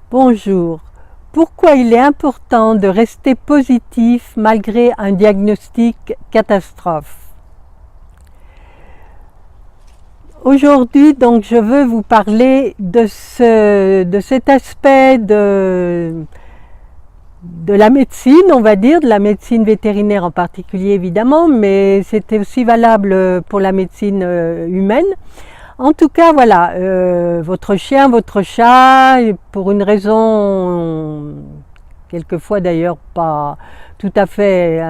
Bonjour. Pourquoi il est important de rester positif malgré un diagnostic catastrophe? Aujourd'hui, donc, je veux vous parler de cet aspect de la médecine, on va dire, de la médecine vétérinaire en particulier évidemment, mais c'était aussi valable pour la médecine humaine. En tout cas, voilà, votre chien, votre chat, pour une raison, quelquefois d'ailleurs pas tout à fait,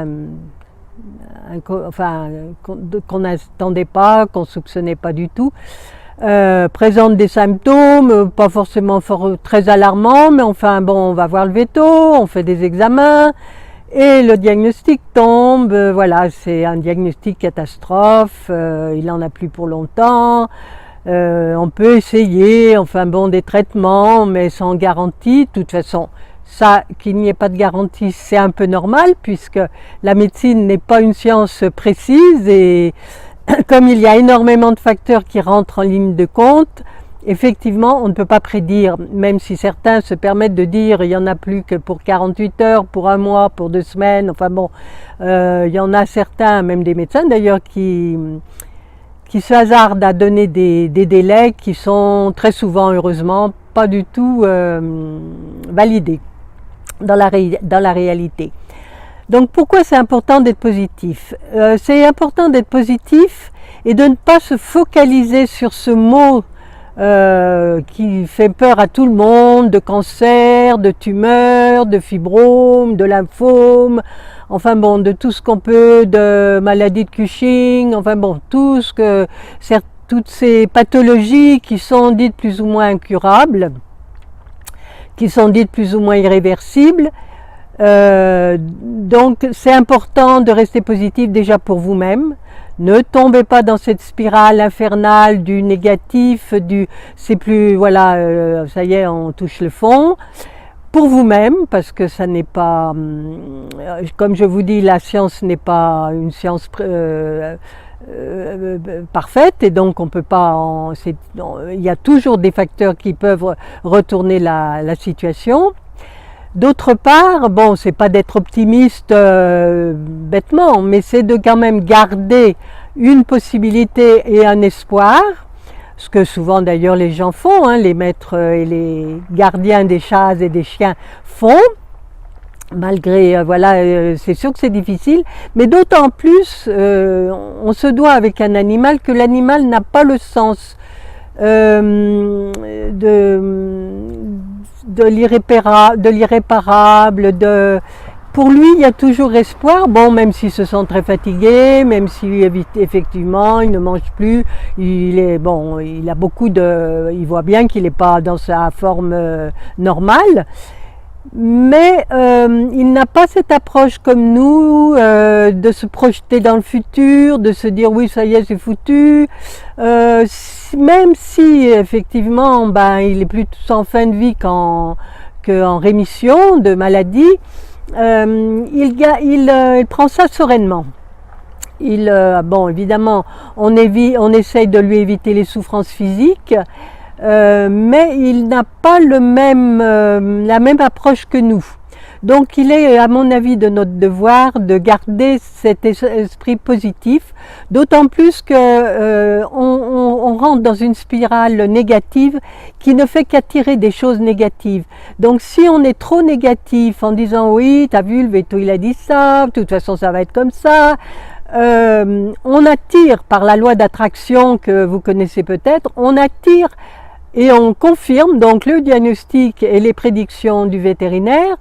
qu'on n'attendait pas, qu'on ne soupçonnait pas du tout, présente des symptômes, pas forcément très alarmants, mais enfin bon, on va voir le véto, on fait des examens, et le diagnostic tombe, voilà, c'est un diagnostic catastrophe, il n'en a plus pour longtemps, on peut essayer, enfin bon, des traitements, mais sans garantie. De toute façon, ça, qu'il n'y ait pas de garantie, c'est un peu normal, puisque la médecine n'est pas une science précise, et comme il y a énormément de facteurs qui rentrent en ligne de compte, effectivement, on ne peut pas prédire, même si certains se permettent de dire il n'y en a plus que pour 48 heures, pour un mois, pour 2 semaines, enfin bon, il y en a certains, même des médecins d'ailleurs, qui se hasardent à donner des délais qui sont très souvent, heureusement, pas du tout validés dans la réalité. Donc pourquoi c'est important d'être positif? C'est important d'être positif et de ne pas se focaliser sur ce mot qui fait peur à tout le monde, de cancer, de tumeur, de fibrome, de lymphome, enfin bon, de tout ce qu'on peut, de maladie de Cushing, enfin bon, toutes ces pathologies qui sont dites plus ou moins incurables, qui sont dites plus ou moins irréversibles. Donc c'est important de rester positif déjà pour vous-même. Ne tombez pas dans cette spirale infernale du négatif, c'est plus, voilà, ça y est, on touche le fond. Pour vous-même, parce que ça n'est pas, comme je vous dis, la science n'est pas une science parfaite, et donc on peut pas, il y a toujours des facteurs qui peuvent retourner la situation. D'autre part, bon, c'est pas d'être optimiste bêtement, mais c'est de quand même garder une possibilité et un espoir, ce que souvent d'ailleurs les gens font, hein, les maîtres et les gardiens des chats et des chiens font, malgré, voilà, c'est sûr que c'est difficile, mais d'autant plus, on se doit avec un animal que l'animal n'a pas le sens de l'irréparable, pour lui il y a toujours espoir, bon, même s'il se sent très fatigué, même si effectivement il ne mange plus, il voit bien qu'il n'est pas dans sa forme normale, mais il n'a pas cette approche comme nous, de se projeter dans le futur, de se dire oui, ça y est, c'est foutu, même si effectivement il est plus en fin de vie qu'en rémission de maladie, il prend ça sereinement. Bon, évidemment, on essaye de lui éviter les souffrances physiques, mais il n'a pas la même approche que nous. Donc il est, à mon avis, de notre devoir de garder cet esprit positif, d'autant plus que on rentre dans une spirale négative qui ne fait qu'attirer des choses négatives. Donc si on est trop négatif en disant oui, t'as vu, le véto il a dit ça, de toute façon ça va être comme ça, on attire, par la loi d'attraction que vous connaissez peut-être, on attire et on confirme donc le diagnostic et les prédictions du vétérinaire,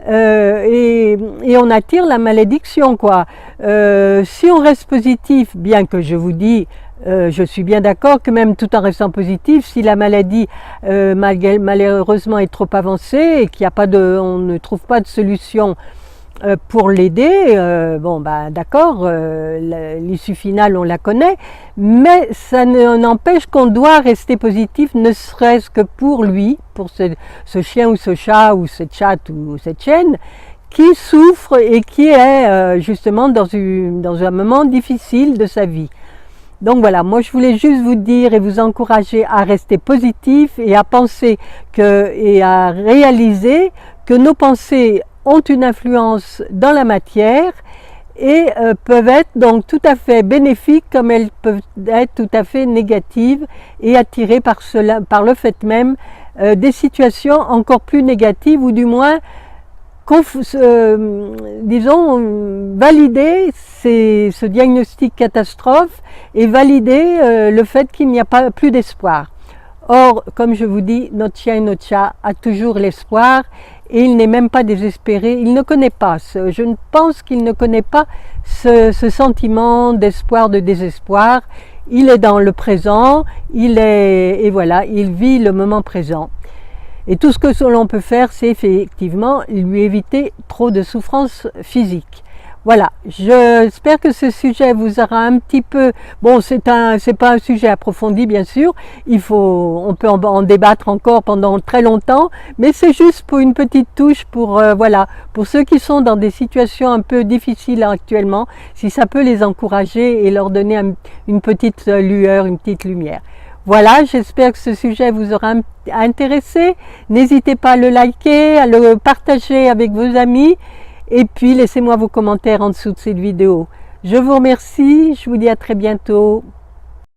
et on attire la malédiction, quoi. Si on reste positif, bien que je vous dis, je suis bien d'accord que même tout en restant positif, si la maladie malheureusement est trop avancée et on ne trouve pas de solution pour l'aider, d'accord, l'issue finale on la connaît, mais ça n'empêche qu'on doit rester positif, ne serait-ce que pour lui, pour ce chien ou ce chat ou cette chatte ou cette chienne qui souffre et qui est justement dans un moment difficile de sa vie. Donc voilà, moi je voulais juste vous dire et vous encourager à rester positif et à penser et à réaliser que nos pensées ont une influence dans la matière et peuvent être donc tout à fait bénéfiques comme elles peuvent être tout à fait négatives et attirer par le fait même des situations encore plus négatives ou du moins disons valider ce diagnostic catastrophe et valider le fait qu'il n'y a pas plus d'espoir. Or, comme je vous dis, notre chien et notre chat a toujours l'espoir et il n'est même pas désespéré. Il ne connaît pas, je pense qu'il ne connaît pas ce sentiment d'espoir, de désespoir. Il est dans le présent, et voilà, il vit le moment présent. Et tout ce que l'on peut faire, c'est effectivement lui éviter trop de souffrance physique. Voilà, j'espère que ce sujet vous aura un petit peu... Bon, c'est pas un sujet approfondi, bien sûr. On peut en débattre encore pendant très longtemps, mais c'est juste pour une petite touche pour, voilà, pour ceux qui sont dans des situations un peu difficiles actuellement, si ça peut les encourager et leur donner une petite lueur, une petite lumière. Voilà, j'espère que ce sujet vous aura intéressé. N'hésitez pas à le liker, à le partager avec vos amis. Et puis, laissez-moi vos commentaires en dessous de cette vidéo. Je vous remercie, je vous dis à très bientôt.